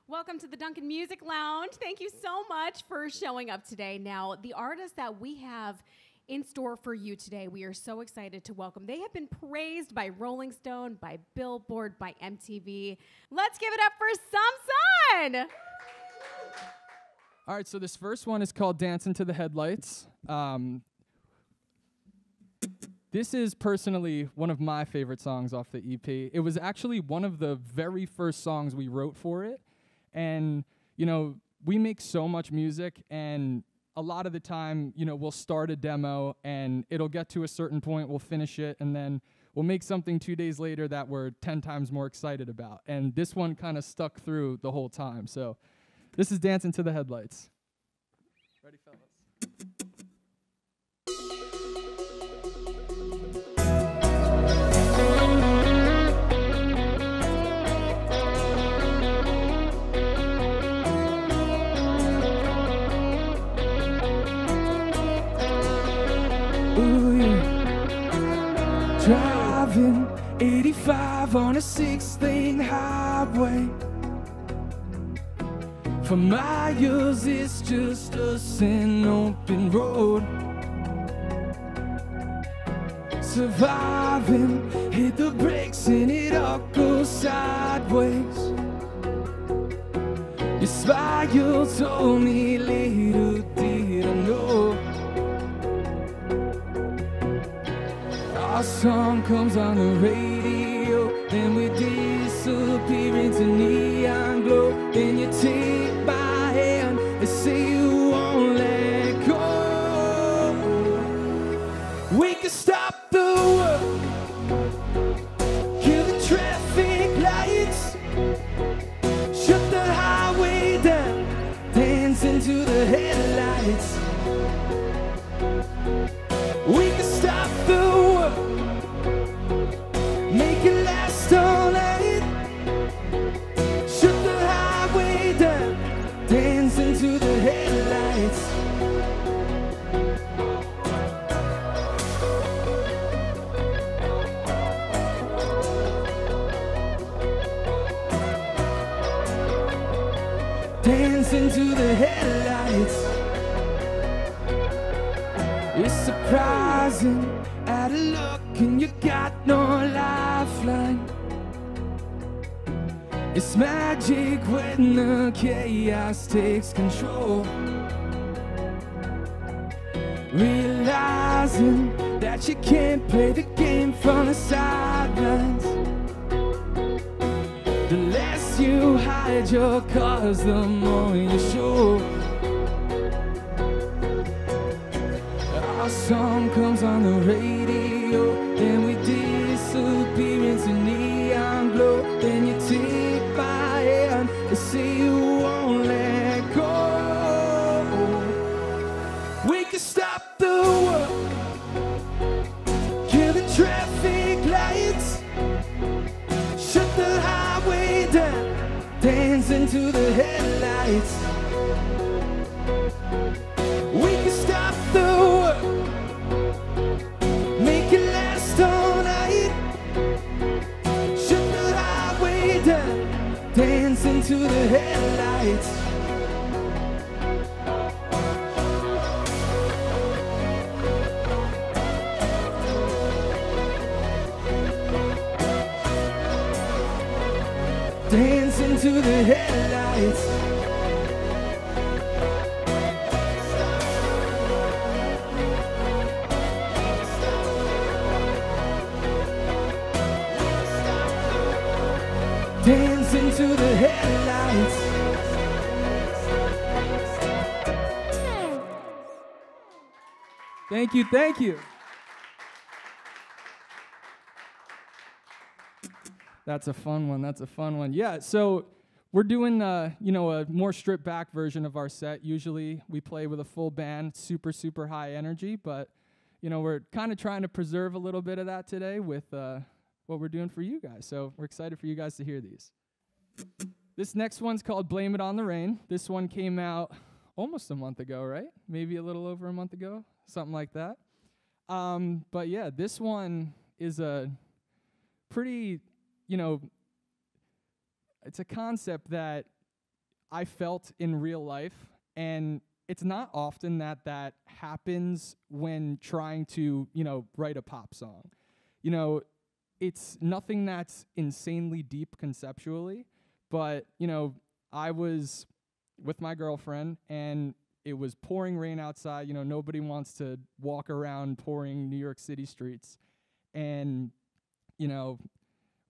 Welcome to the Dunkin Music Lounge. Thank you so much for showing up today. Now, the artists that we have in store for you today, we are so excited to welcome. They have been praised by Rolling Stone, by Billboard, by MTV. Let's give it up for Some Sun! All right, so this first one is called Dance Into the Headlights. This is personally one of my favorite songs off the EP. It was actually one of the very first songs we wrote for it. And, you know, we make so much music, and a lot of the time, you know, we'll start a demo, and it'll get to a certain point, we'll finish it, and then we'll make something 2 days later that we're 10 times more excited about. And this one kind of stuck through the whole time. So this is Dance Into the Headlights. Ready, fellas? Ooh, yeah. Driving 85 on a 6-lane highway. For miles it's just us and open road. Surviving, hit the brakes and it all goes sideways. Your smile told me little did I know. Our song comes on the radio, then we disappear into neon glow. Then you take my hand and say you won't let go. We can stop the world, kill the traffic lights, shut the highway down, dance into the headlights. We can stop the world, make it last all night, shut the highway down, dance into the headlights. Dance into the headlights. It's surprising, out of luck and you got no lifeline. It's magic when the chaos takes control. Realizing that you can't play the game from the sidelines. The less you hide your cause, the more you show. Our song comes on the radio, then we disappear into neon glow. Then you take my hand and say you won't let go. We can stop the world, kill the traffic lights, shut the highway down, dance into the headlights. We can stop the world, make it last all night, shut the highway down, dance into the headlights. Dance into the headlights. Dance into the headlights. Thank you, thank you. That's a fun one, that's a fun one. Yeah, so we're doing, you know, a more stripped back version of our set. Usually we play with a full band, super, super high energy, but, you know, we're kind of trying to preserve a little bit of that today with what we're doing for you guys. So we're excited for you guys to hear these. This next one's called Blame It on the Rain. This one came out almost a month ago, right? Maybe a little over a month ago, something like that. But yeah, this one is a pretty, you know, it's a concept that I felt in real life, and it's not often that that happens when trying to, write a pop song. You know, it's nothing that's insanely deep conceptually, but, I was with my girlfriend, and it was pouring rain outside. Nobody wants to walk around pouring New York City streets. And,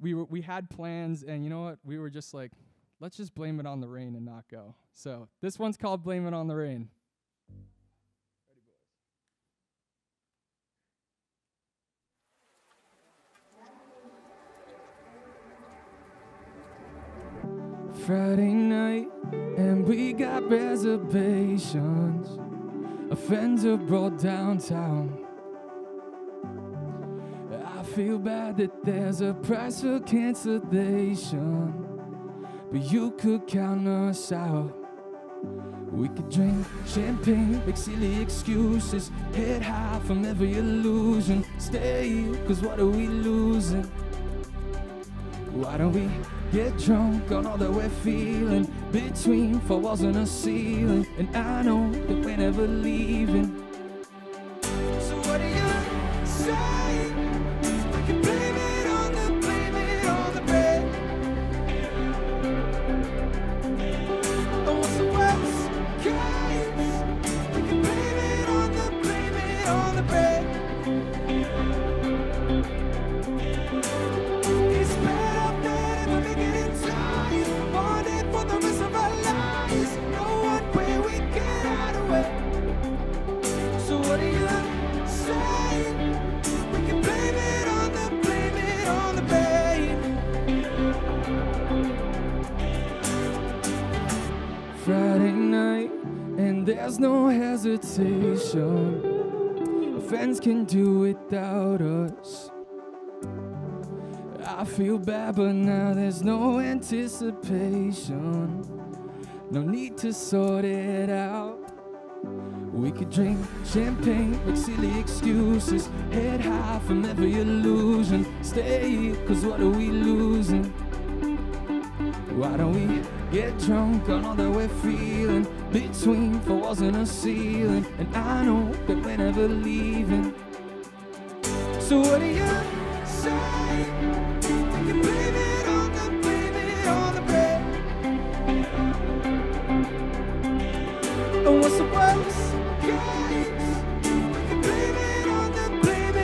we had plans, and you know what? We were just like, let's just blame it on the rain and not go. So this one's called Blame It on the Rain. Friday night, and we got reservations. A fender brought downtown. I feel bad that there's a price for cancellation, but you could count us out. We could drink champagne, make silly excuses, head high from every illusion. Stay, cause what are we losing? Why don't we get drunk on all that we're feeling, between four walls and a ceiling? And I know that we're never leaving. So what do you say? We can blame it on the bread. And what's the worst case? We can blame it on the bread. It's better than making it time. Want it for the rest of our lives. No one way we get out of it. So what do you say? We can blame it on the pain. Friday night, and there's no hesitation. Friends can do without us. I feel bad, but now there's no anticipation. No need to sort it out. We could drink champagne, make silly excuses, head high from every illusion. Stay, cause what are we losing? Why don't we get drunk on all that we're feeling, between four walls and a ceiling? And I know that we're never leaving. So what do you say? We can blame it on the bread. And what's the worst case? We can blame it on the bread.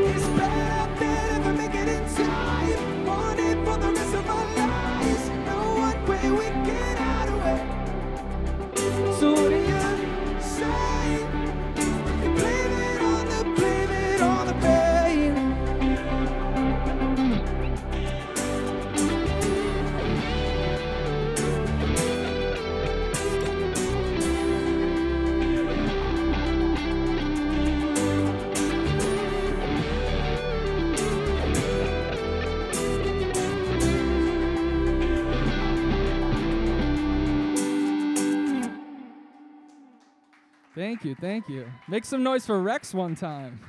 It's better than ever making it time. Want it for the rest of our lives. No one way we get out of it. So what do you say? We blame it on the pain. Thank you. Make some noise for Rex one time.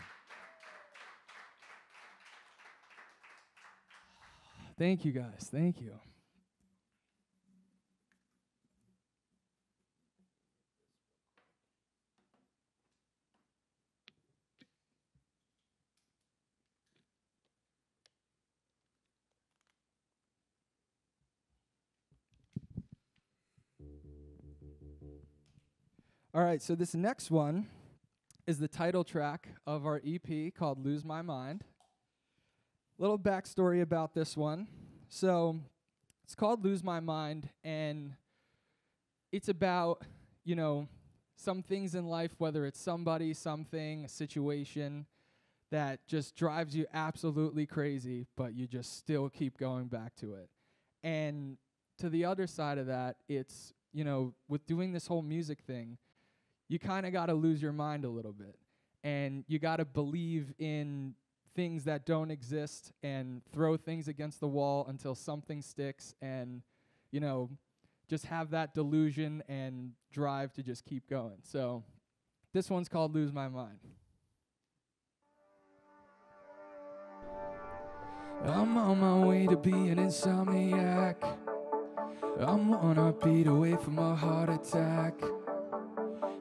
Thank you, guys. Thank you. All right, so this next one is the title track of our EP called Lose My Mind. Little backstory about this one. So it's called Lose My Mind, and it's about, some things in life, whether it's somebody, something, a situation that just drives you absolutely crazy, but you just still keep going back to it. And to the other side of that, it's, with doing this whole music thing, you kind of got to lose your mind a little bit. And you got to believe in things that don't exist and throw things against the wall until something sticks, and, just have that delusion and drive to just keep going. So this one's called Lose My Mind. I'm on my way to be an insomniac. I'm 1 heartbeat away from a heart attack.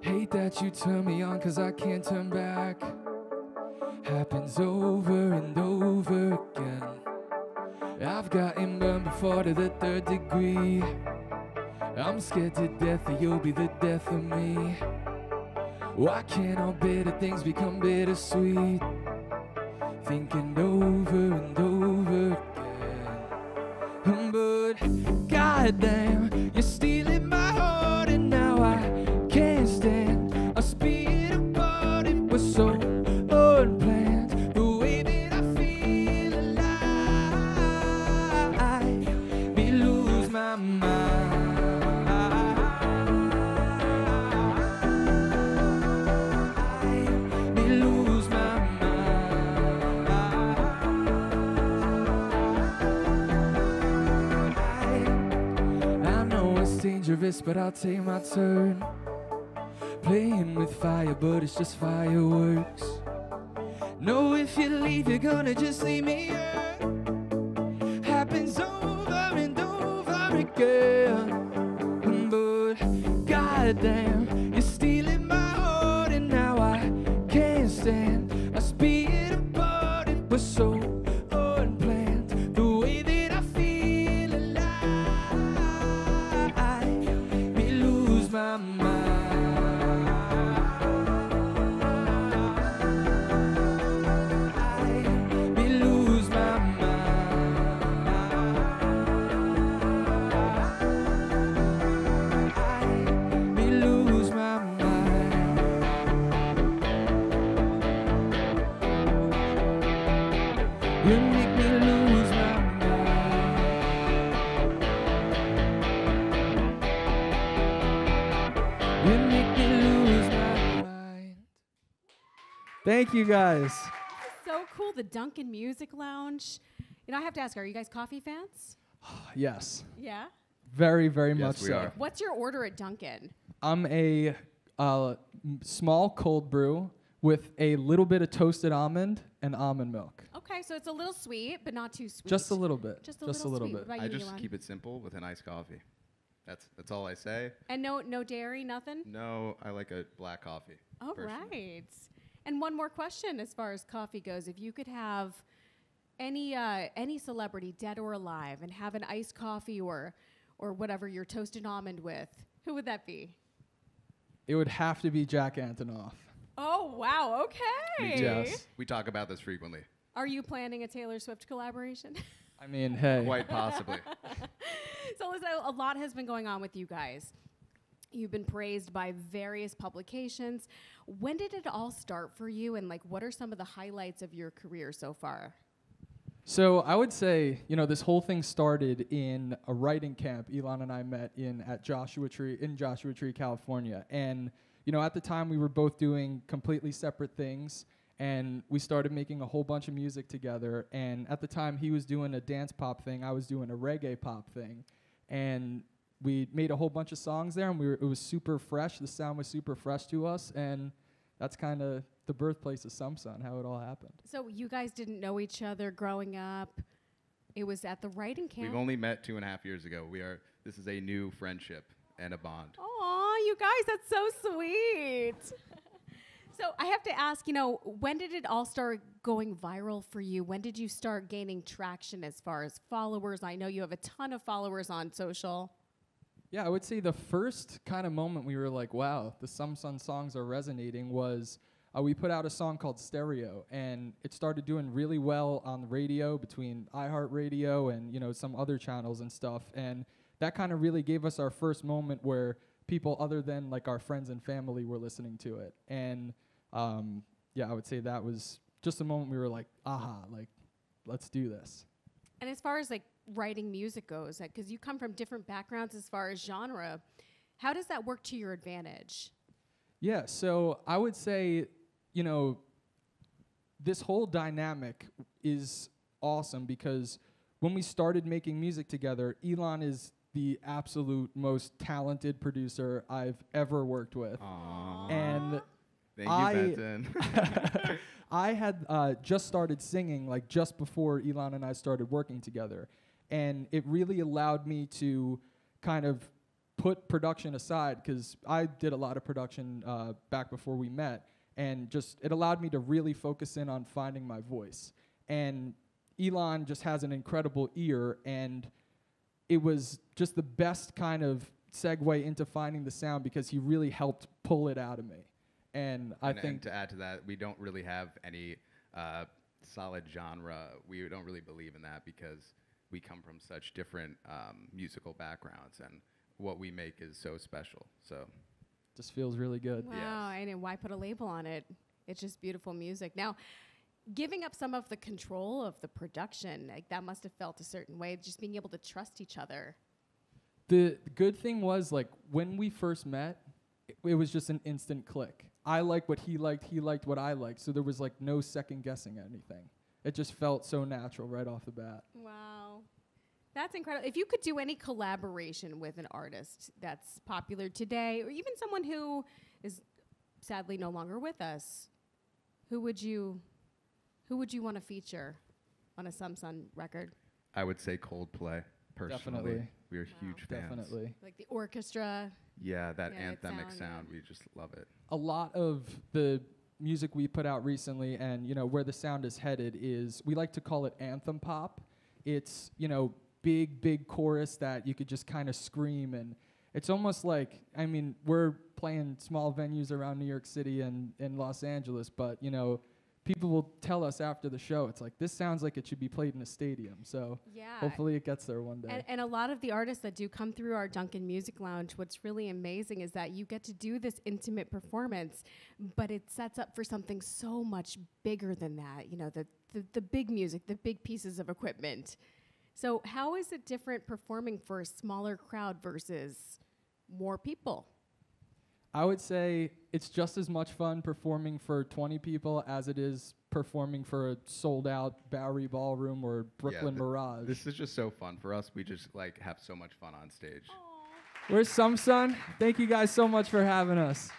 Hate that you turn me on, 'cause I can't turn back. Happens over and over again. I've gotten burned before to the 3rd degree. I'm scared to death that you'll be the death of me. Why can't all bitter things become bittersweet? Thinking over and over again. But goddamn, you're stealing my heart, and now I can't stand us being apart. It was so unplanned, the way that I feel alive. Me lose my mind. Dangerous, but I'll take my turn. Playing with fire, but it's just fireworks. Know if you leave, you're gonna just leave me here. Happens over and over again. But goddamn, you're stealing my heart, and now I can't stand us being apart. It was so unplanned, the way that I feel alive. Me lose my mind. Me lose my mind. Me lose my mind. You make me lose my mind. You make me lose my mind. Thank you guys. So cool, the Dunkin Music Lounge. You know, I have to ask, are you guys coffee fans? Yes, Yeah. very, very Yes, much we so. are. What's your order at Dunkin? I'm a small cold brew with a little bit of toasted almond and almond milk. Okay, so it's a little sweet, but not too sweet. Just a little bit. Just a little sweet. What bit. about I you, just Elon? keep it simple with an iced coffee. That's all I say. And no dairy, nothing? No, I like a black coffee. All personally. right. And one more question as far as coffee goes. If you could have any celebrity, dead or alive, and have an iced coffee or whatever your toasted almond with, who would that be? It would have to be Jack Antonoff. Oh, wow. Okay. Yes. We talk about this frequently. Are you planning a Taylor Swift collaboration? I mean, hey. Quite possibly. So listen, a lot has been going on with you guys. You've been praised by various publications. When did it all start for you, and what are some of the highlights of your career so far? So I would say, this whole thing started in a writing camp Elon and I met at Joshua Tree, California. And, at the time we were both doing completely separate things, and we started making a whole bunch of music together. And at the time he was doing a dance pop thing, I was doing a reggae pop thing. And we made a whole bunch of songs there, and it was super fresh. The sound was super fresh to us, and that's kind of the birthplace of Samsun, how it all happened. So you guys didn't know each other growing up. It was at the writing camp. We've only met 2.5 years ago. This is a new friendship and a bond. Aw, you guys, that's so sweet. So I have to ask, when did it all start going viral for you? When did you start gaining traction as far as followers? I know you have a ton of followers on social. Yeah, I would say the first kind of moment we were like, wow, the Samsun songs are resonating was we put out a song called Stereo, and it started doing really well on the radio between iHeartRadio and, some other channels and stuff. And that kind of really gave us our first moment where people other than our friends and family were listening to it. And yeah, I would say that was just a moment we were like, aha, let's do this. And as far as writing music goes, because you come from different backgrounds as far as genre, how does that work to your advantage? Yeah, so I would say, this whole dynamic is awesome because when we started making music together, Elon is the absolute most talented producer I've ever worked with. Aww. And Thank you, Benton. I had just started singing like just before Elon and I started working together, and it really allowed me to kind of put production aside, because I did a lot of production back before we met, and just it allowed me to really focus in on finding my voice. And Elon just has an incredible ear, and it was just the best kind of segue into finding the sound, because he really helped pull it out of me. And I think to add to that, we don't really have any solid genre. We don't really believe in that because we come from such different musical backgrounds, and what we make is so special. So just feels really good. Wow, and why put a label on it? It's just beautiful music. Now, giving up some of the control of the production, like that must have felt a certain way, just being able to trust each other. The good thing was, like, when we first met, it was just an instant click. I liked what he liked what I liked, so there was like no second guessing anything. It just felt so natural right off the bat. Wow. That's incredible. If you could do any collaboration with an artist that's popular today, or even someone who is sadly no longer with us, who would you want to feature on a Samsung record? I would say Coldplay, personally. Definitely. We are huge fans. Definitely. Like the orchestra. Yeah, that Yeah, anthemic sound, sound, yeah. we just love it. A lot of the music we put out recently, and you know where the sound is headed, is we like to call it anthem pop. It's, you know, big chorus that you could just kind of scream, and it's almost like, I mean, we're playing small venues around New York City and Los Angeles, but you know, people will tell us after the show, it's like, this sounds like it should be played in a stadium. So Yeah. hopefully it gets there one day. And a lot of the artists that do come through our Dunkin Music Lounge, what's really amazing is that you get to do this intimate performance, but it sets up for something so much bigger than that. You know, the big music, the big pieces of equipment. So how is it different performing for a smaller crowd versus more people? I would say it's just as much fun performing for 20 people as it is performing for a sold-out Bowery Ballroom or Brooklyn Mirage. This is just so fun for us. We just like have so much fun on stage. Where's Samsung? Thank you guys so much for having us.